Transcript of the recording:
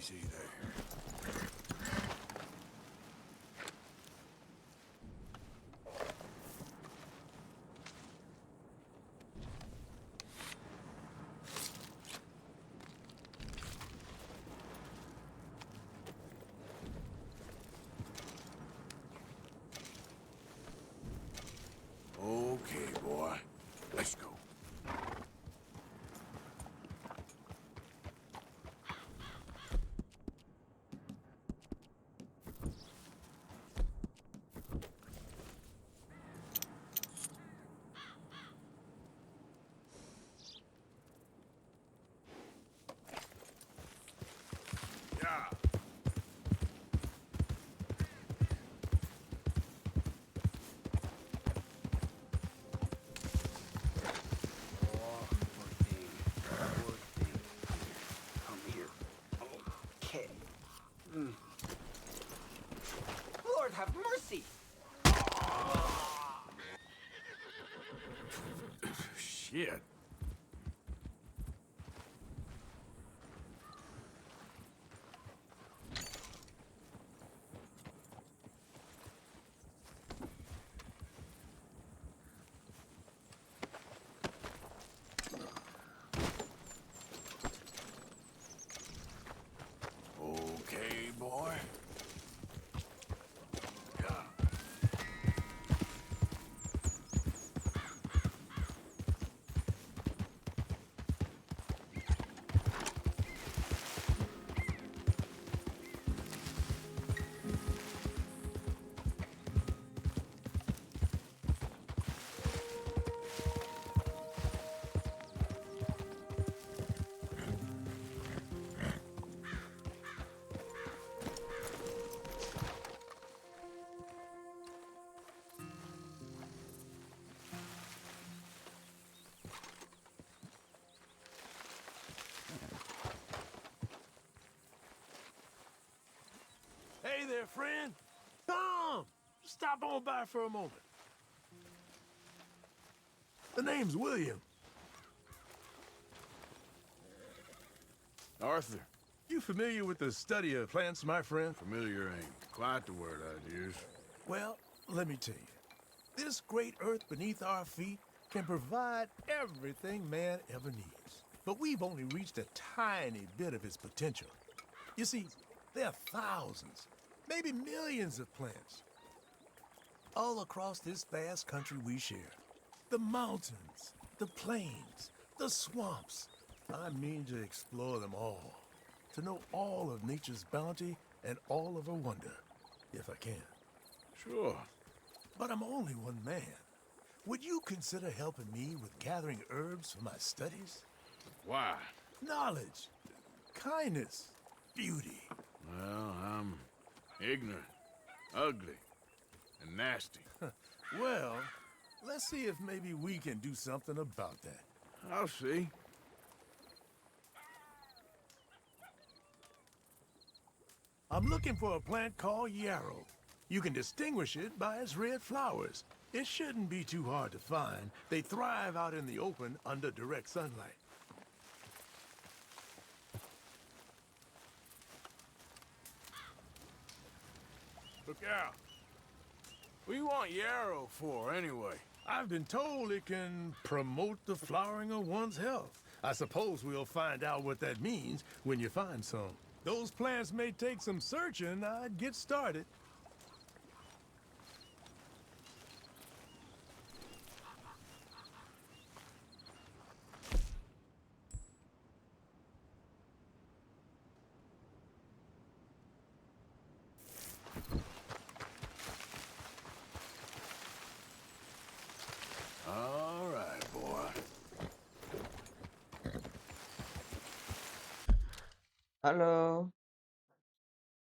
Easy there. Okay, boy. Let's go. Yeah. Oh, poor thing. Poor thing. Come here. Okay. Lord have mercy! Shit. Okay, boy. Yeah. Hey there, friend. Tom, stop on by for a moment. The name's William. Arthur, You familiar with the study of plants, my friend? familiar ain't quite the word I'd use. Well, let me tell you. This great earth beneath our feet can provide everything man ever needs. But we've only reached a tiny bit of its potential. You see, there are thousands, maybe millions of plants all across this vast country we share. The mountains, the plains, the swamps. I mean to explore them all, to know all of nature's bounty and all of her wonder, if I can. Sure. But I'm only one man. Would you consider helping me with gathering herbs for my studies? Why? Knowledge, kindness, beauty. Well, I'm ignorant, ugly, and nasty. Well, let's see if maybe we can do something about that. I'll see. I'm looking for a plant called yarrow. You can distinguish it by its red flowers. It shouldn't be too hard to find. They thrive out in the open under direct sunlight. Look out. What do you want yarrow for, anyway? I've been told it can promote the flowering of one's health. I suppose we'll find out what that means when you find some. Those plants may take some searching. I'd get started. All right, boy. Halo.